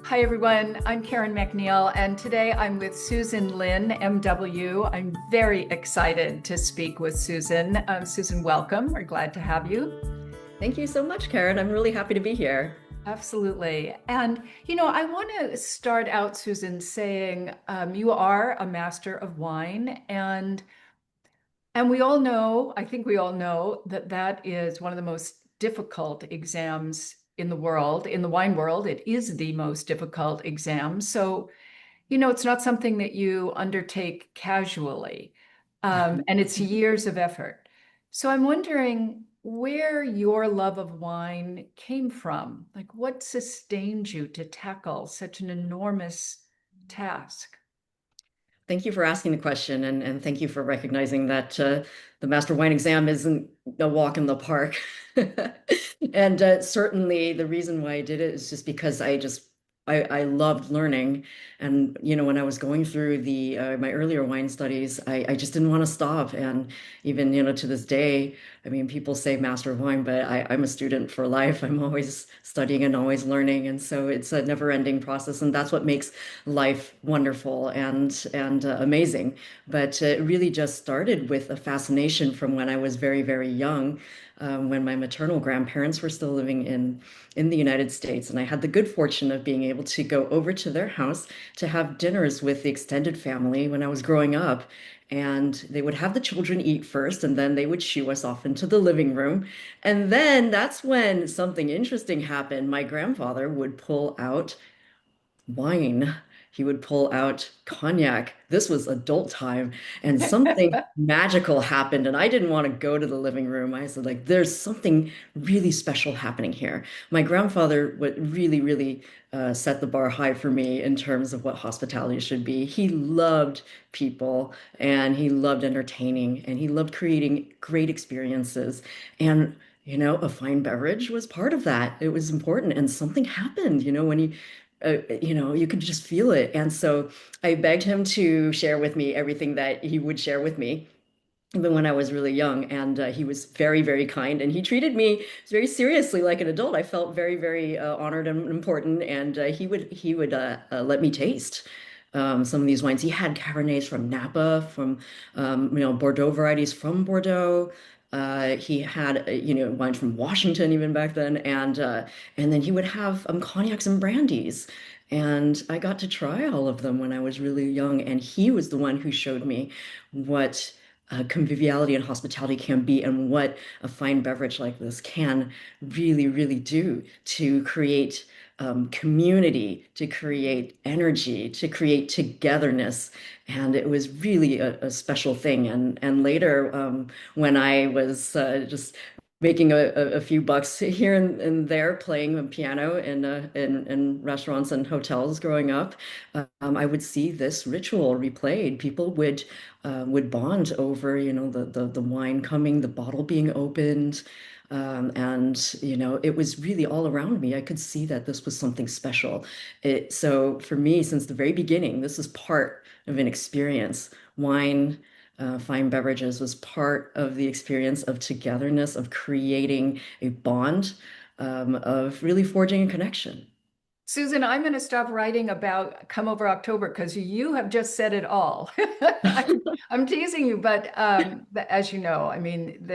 Hi, everyone. I'm Karen MacNeil, and today I'm with Susan Lynn, MW. I'm very excited to speak with Susan. Susan, welcome. We're glad to have you. Thank you so much, Karen. I'm really happy to be here. Absolutely. And, I want to start out, Susan, saying you are a master of wine, and we all know, I think we all know that that is one of the most difficult exams in the world. In the wine world, it is the most difficult exam. So, it's not something that you undertake casually, and it's years of effort. So I'm wondering where your love of wine came from. Like, what sustained you to tackle such an enormous task? Thank you for asking the question, and thank you for recognizing that the Master Wine exam isn't a walk in the park. And certainly the reason why I did it is just because I loved learning. And when I was going through the my earlier wine studies, I just didn't want to stop. And even to this day, I mean, people say Master of Wine, but I'm a student for life. I'm always studying and always learning, and so it's a never-ending process, and that's what makes life wonderful and amazing. But it really just started with a fascination from when I was very, very young, when my maternal grandparents were still living in the United States, and I had the good fortune of being able to go over to their house to have dinners with the extended family when I was growing up. And they would have the children eat first, and then they would shoo us off into the living room. And then that's when something interesting happened. My grandfather would pull out wine. He would pull out cognac. This was adult time, and something magical happened. And I didn't want to go to the living room. I said, like, there's something really special happening here. My grandfather would really, really set the bar high for me in terms of what hospitality should be. He loved people and he loved entertaining and he loved creating great experiences. And a fine beverage was part of that. It was important, and something happened, when he you could just feel it. And so I begged him to share with me everything that he would share with me, even when I was really young. And he was very, very kind, and he treated me very seriously like an adult. I felt very, very honored and important. And he would let me taste some of these wines. He had Cabernets from Napa, from Bordeaux varieties from Bordeaux. He had wines from Washington even back then, and then he would have cognacs and brandies. And I got to try all of them when I was really young, and he was the one who showed me what conviviality and hospitality can be, and what a fine beverage like this can really, really do to create community, to create energy, to create togetherness. And it was really a special thing. And later, when I was just making a few bucks here and there playing the piano in restaurants and hotels growing up, I would see this ritual replayed. People would bond over, the wine coming, the bottle being opened. And it was really all around me. I could see that this was something special. So for me, since the very beginning, this is part of an experience. Wine, fine beverages was part of the experience of togetherness, of creating a bond, of really forging a connection. Susan, I'm going to stop writing about Come Over October because you have just said it all. I'm teasing you, but as you know, I mean,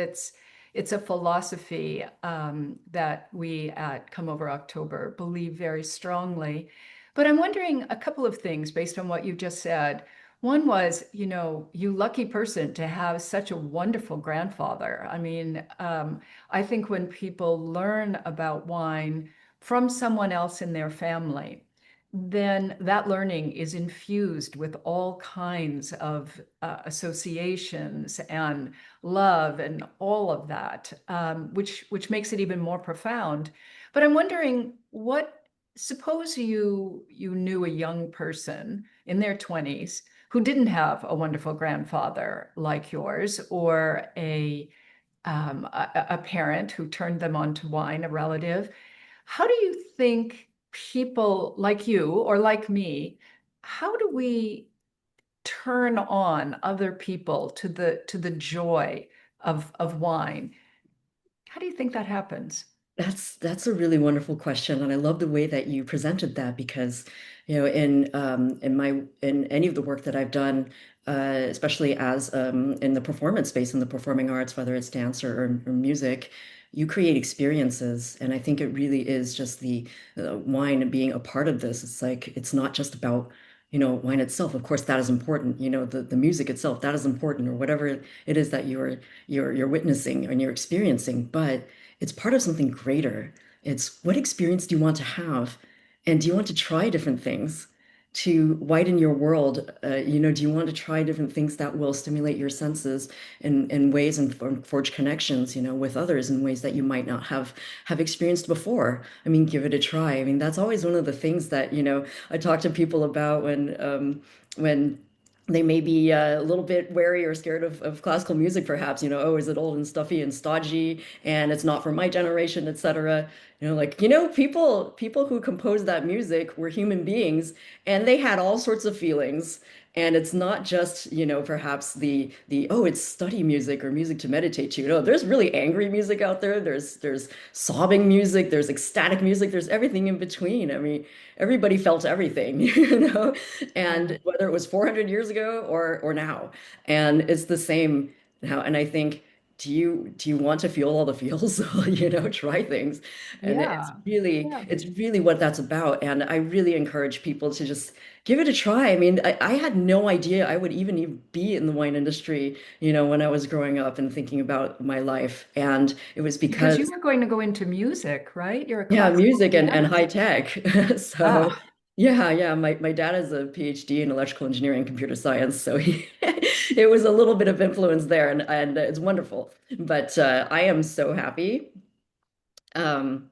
it's a philosophy that we at Come Over October believe very strongly. But I'm wondering a couple of things based on what you just said. One was, you lucky person to have such a wonderful grandfather. I mean, I think when people learn about wine from someone else in their family, then that learning is infused with all kinds of associations and love and all of that, which makes it even more profound. But I'm wondering, suppose you knew a young person in their 20s who didn't have a wonderful grandfather like yours, or a parent who turned them on to wine, a relative. How do you think people like you or like me, how do we turn on other people to the joy of wine? How do you think that happens? That's a really wonderful question, and I love the way that you presented that because, in any of the work that I've done, especially as in the performance space in the performing arts, whether it's dance or music, you create experiences, and I think it really is just the wine and being a part of this. It's like it's not just about wine itself. Of course, that is important. The music itself, that is important, or whatever it is that you're witnessing and you're experiencing, but it's part of something greater. It's what experience do you want to have? And do you want to try different things to widen your world? Do you want to try different things that will stimulate your senses in ways and forge connections, with others in ways that you might not have experienced before? I mean, give it a try. I mean, that's always one of the things that, I talk to people about when they may be a little bit wary or scared of classical music, perhaps, oh, is it old and stuffy and stodgy and it's not for my generation, etc. Like, people who composed that music were human beings and they had all sorts of feelings. And it's not just, perhaps the oh, it's study music or music to meditate to. No, there's really angry music out there. There's sobbing music, there's ecstatic music, there's everything in between. I mean, everybody felt everything, Yeah. and whether it was 400 years ago or now. And it's the same now. And I think, do you want to feel all the feels? Try things. And Yeah. Yeah. it's really what that's about. And I really encourage people to just give it a try. I mean, I had no idea I would even be in the wine industry, when I was growing up and thinking about my life. And it was Because you because were going to go into music, right? You're a yeah, classical music and pianist. high tech. So Ah, yeah. My dad is a PhD in electrical engineering and computer science, so it was a little bit of influence there, and it's wonderful. But I am so happy. Um,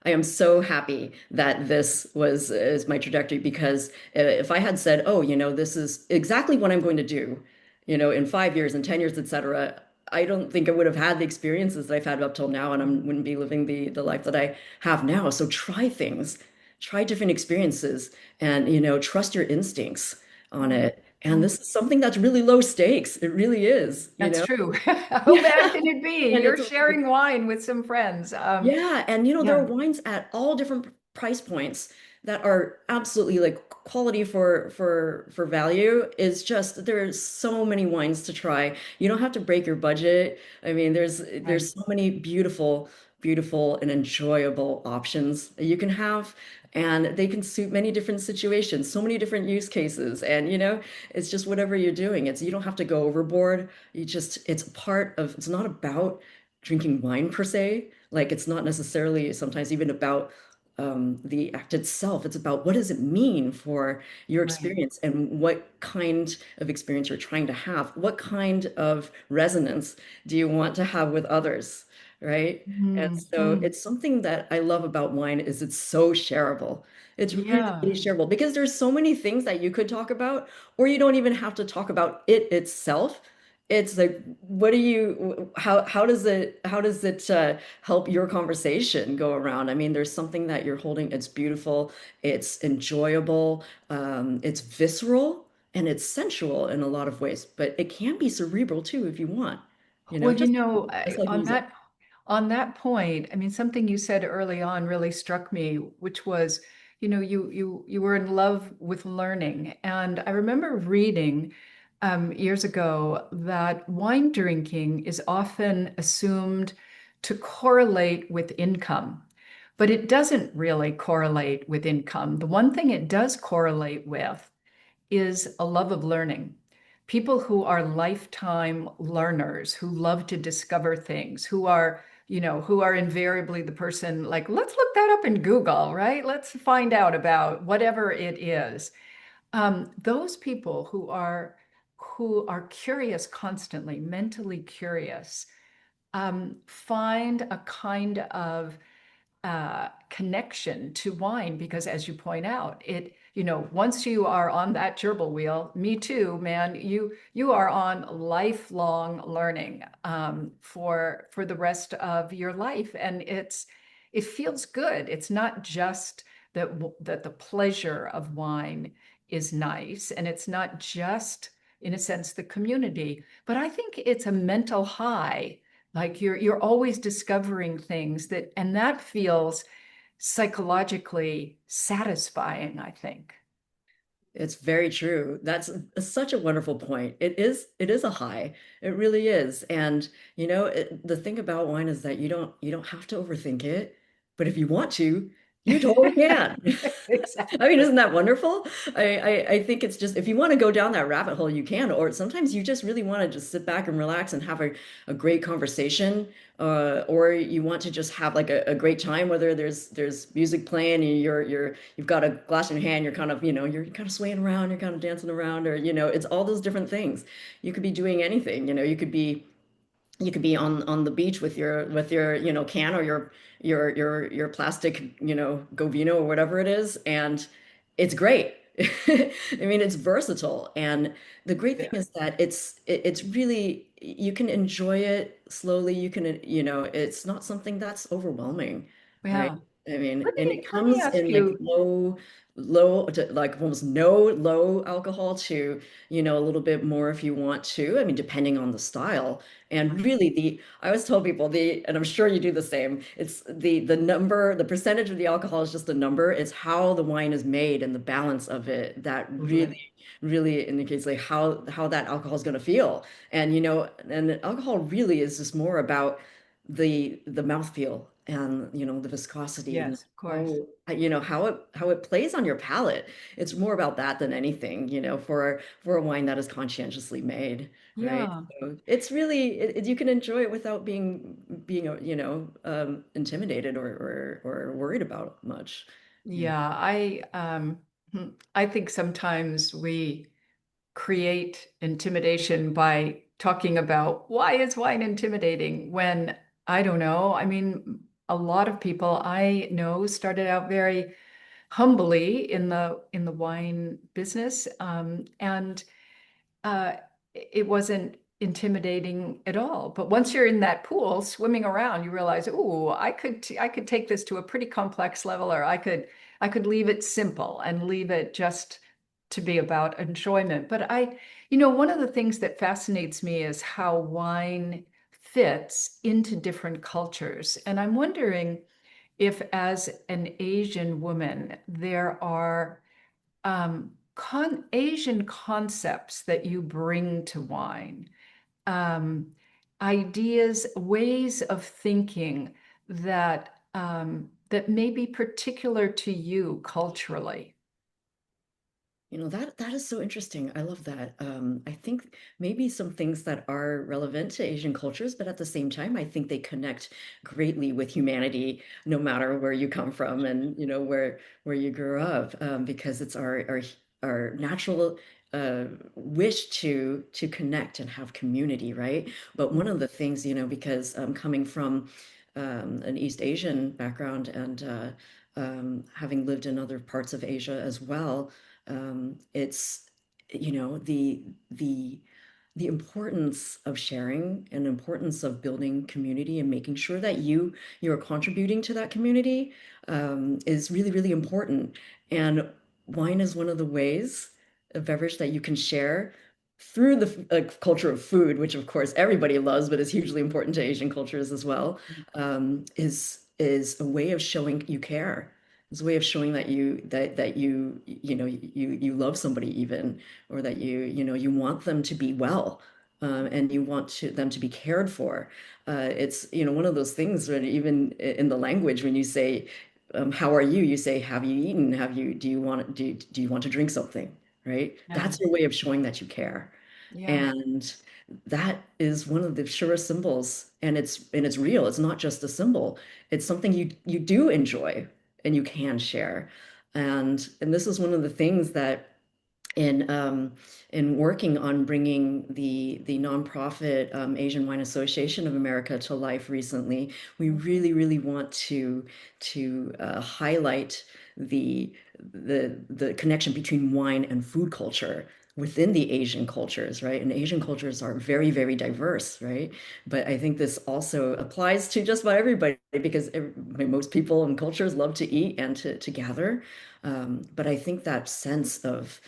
I am so happy that this was is my trajectory because if I had said, "Oh, this is exactly what I'm going to do," in 5 years and 10 years, etc., I don't think I would have had the experiences that I've had up till now, and I wouldn't be living the life that I have now. So try things, try different experiences, and trust your instincts on mm, it. And mm. this is something that's really low stakes. It really is, That's true. How Yeah, bad can it be? and You're it's sharing wine with some friends. yeah, and there are Yeah, wines at all different price points that are absolutely like quality for value is just there's so many wines to try. You don't have to break your budget. I mean, right. there's so many beautiful and enjoyable options that you can have, and they can suit many different situations, so many different use cases. And it's just whatever you're doing. It's you don't have to go overboard. It's part of it's not about drinking wine per se. Like it's not necessarily sometimes even about the act itself. It's about what does it mean for your Right. experience and what kind of experience you're trying to have. What kind of resonance do you want to have with others, right? And Mm, so mm. it's something that I love about wine is it's so shareable. It's really, Yeah. really shareable because there's so many things that you could talk about, or you don't even have to talk about it itself. It's like, what do you, how does it help your conversation go around? I mean, there's something that you're holding, it's beautiful, it's enjoyable, it's visceral, and it's sensual in a lot of ways, but it can be cerebral too if you want, Well, just like on music. that point, I mean, something you said early on really struck me, which was, you were in love with learning, and I remember reading years ago that wine drinking is often assumed to correlate with income, but it doesn't really correlate with income. The one thing it does correlate with is a love of learning. People who are lifetime learners, who love to discover things, who are invariably the person like, let's look that up in Google, right? Let's find out about whatever it is. Those people who are curious constantly, mentally curious, find a kind of connection to wine because, as you point out, once you are on that gerbil wheel, me too, man, you are on lifelong learning for the rest of your life, and it feels good. It's not just that the pleasure of wine is nice, and it's not just, in a sense, the community, but I think it's a mental high Like you're always discovering things that, and that feels psychologically satisfying, I think. It's very true. That's such a wonderful point. It is a high. It really is. And the thing about wine is that you don't have to overthink it, but if you want to, you totally can. I mean, Exactly. isn't that wonderful? I think it's just if you want to go down that rabbit hole, you can, or sometimes you just really want to just sit back and relax and have a great conversation, or you want to just have like a great time, whether there's music playing and you've got a glass in your hand, you're kind of, you're kind of swaying around, you're kind of dancing around, or it's all those different things. You could be doing anything, you could be on the beach with your can or your plastic go vino or whatever it is, and it's great. I mean, it's versatile, and the great thing Yeah. is that it's really you can enjoy it slowly. You can it's not something that's overwhelming, right? Yeah. I mean, Let and me it let me comes ask in like you. low to like almost no low alcohol to a little bit more if you want to. I mean, depending on the style. And really, I always tell people and I'm sure you do the same. It's the number, the percentage of the alcohol is just a number. It's how the wine is made and the balance of it that Totally. really indicates like how that alcohol is going to feel. And and alcohol really is just more about the mouthfeel and the viscosity and Yes, of course. how how it plays on your palate. It's more about that than anything, for a wine that is conscientiously made, right? Yeah. So it's really you can enjoy it without being intimidated or worried about much. Yeah. Yeah. I think sometimes we create intimidation by talking about why is wine intimidating when I don't know. I mean, a lot of people I know started out very humbly in the wine business, and uh, it wasn't intimidating at all. But once you're in that pool swimming around, you realize, oh, I could take this to a pretty complex level, or I could leave it simple and leave it just to be about enjoyment. But one of the things that fascinates me is how wine fits into different cultures. And I'm wondering if, as an Asian woman, there are Asian concepts that you bring to wine, um, ideas, ways of thinking that may be particular to you culturally. That is so interesting. I love that. I think maybe some things that are relevant to Asian cultures, but at the same time, I think they connect greatly with humanity, no matter where you come from and where you grew up, because it's our natural wish to connect and have community, right? But one of the things, because coming from an East Asian background and having lived in other parts of Asia as well. It's the the importance of sharing and importance of building community and making sure that you're contributing to that community is really, really important. And wine is one of the ways, a beverage that you can share through the culture of food, which of course everybody loves, but is hugely important to Asian cultures as well, is a way of showing you care. It's a way of showing that you love somebody even, or that you want them to be well, and you want them to be cared for. It's one of those things when even in the language when you say, "How are you?" You say, "Have you eaten? Have you do you want to drink something?" Right? Yeah, That's your way of showing that you care. yeah, And that is one of the surest symbols. And it's real. It's not just a symbol. It's something you do enjoy and you can share. And this is one of the things that in working on bringing the nonprofit Asian Wine Association of America to life recently, we really, really want to highlight the the connection between wine and food culture. within the Asian cultures, right? And Asian cultures are very, very diverse, right? But I think this also applies to just about everybody because most people and cultures love to eat and to gather. But I think that sense of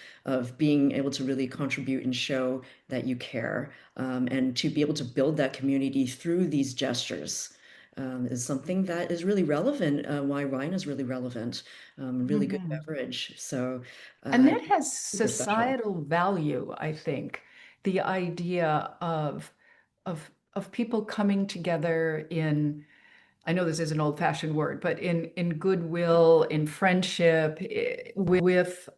being able to really contribute and show that you care, and to be able to build that community through these gestures, is something that is really relevant. Why wine is really relevant, really good Mhm. beverage. So And uh, that has super special. societal value, I think. The idea of people coming together in, I know this is an old-fashioned word, but in goodwill, in friendship, with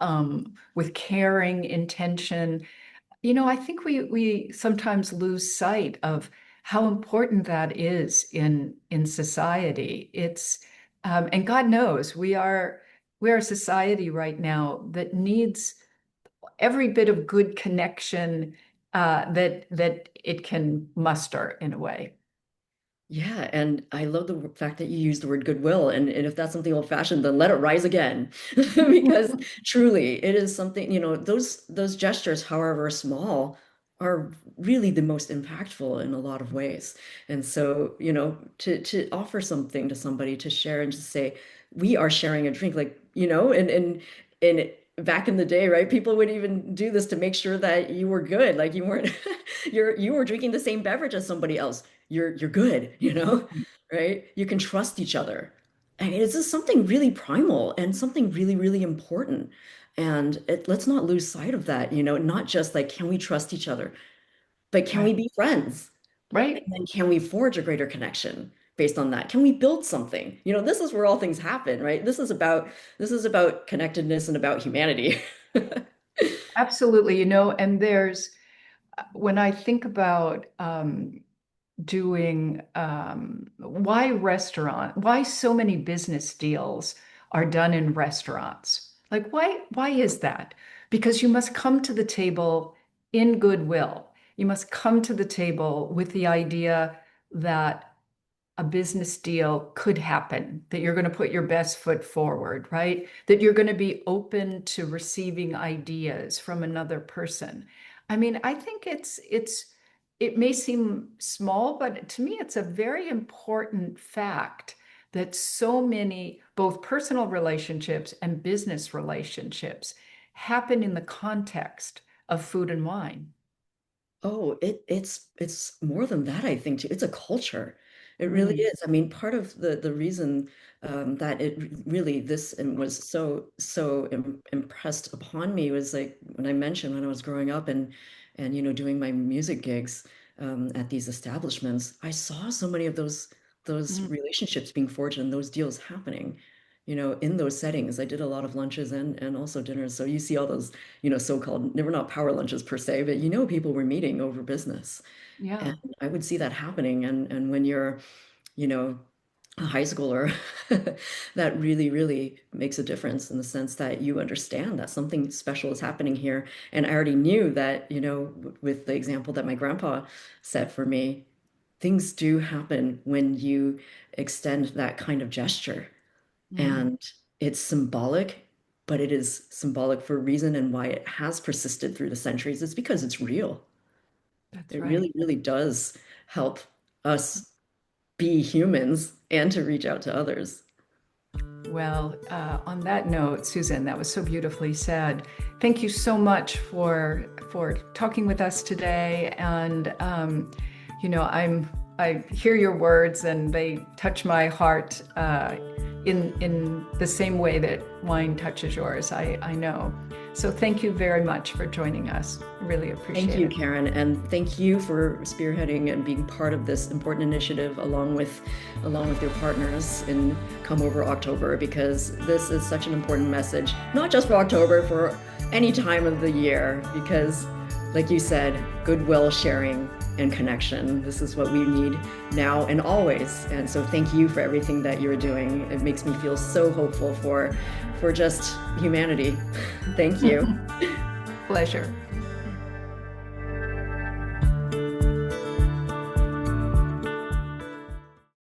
caring intention. I think we sometimes lose sight of how important that is in society. And God knows we are a society right now that needs every bit of good connection that it can muster in a way. Yeah, and I love the fact that you use the word goodwill. And if that's something old-fashioned, then let it rise again. Because truly, it is something, those gestures, however small, are really the most impactful in a lot of ways. And so, to offer something to somebody to share and just say, we are sharing a drink, like, and back in the day, right? People would even do this to make sure that you were good. Like you weren't you were drinking the same beverage as somebody else. You're good, right? You can trust each other. I mean, it's just something really primal and something really, really important. And let's not lose sight of that, not just like, can we trust each other, but can we Right. be friends? And Right. then can we forge a greater connection based on that? Can we build something? This is where all things happen, right? This is about connectedness and about humanity. Absolutely. And when I think about doing why so many business deals are done in restaurants. Like why is that? Because you must come to the table in goodwill. You must come to the table with the idea that a business deal could happen, that you're going to put your best foot forward, right? That you're going to be open to receiving ideas from another person. I mean, I think it may seem small, but to me it's a very important fact that so many both personal relationships and business relationships happen in the context of food and wine. Oh, it's more than that, I think, too. It's a culture. It really Mm, is. I mean, part of the reason that really this and was so impressed upon me was like when I mentioned when I was growing up and doing my music gigs at these establishments, I saw so many of those mm, relationships being forged and those deals happening. In those settings, I did a lot of lunches and also dinners. So you see all those so-called, they were not power lunches per se, but people were meeting over business. And yeah, I would see that happening. And when you're, you know, a high schooler, that really, really makes a difference in the sense that you understand that something special is happening here. And I already knew that, with the example that my grandpa set for me, things do happen when you extend that kind of gesture. mm, And it's symbolic, but it is symbolic for a reason and why it has persisted through the centuries. It's because it's real. that's It right. really, really does help us be humans and to reach out to others. Well, on that note, Susan, that was so beautifully said. Thank you so much for talking with us today. And I hear your words, and they touch my heart in the same way that wine touches yours. I know. So thank you very much for joining us. Really Thank appreciate you, it. Karen, and thank you for spearheading and being part of this important initiative along with your partners in Come Over October, because this is such an important message, not just for October, for any time of the year, because like you said, goodwill, sharing, and connection. This is what we need now and always. And so thank you for everything that you're doing. It makes me feel so hopeful for just humanity. Thank you. Pleasure.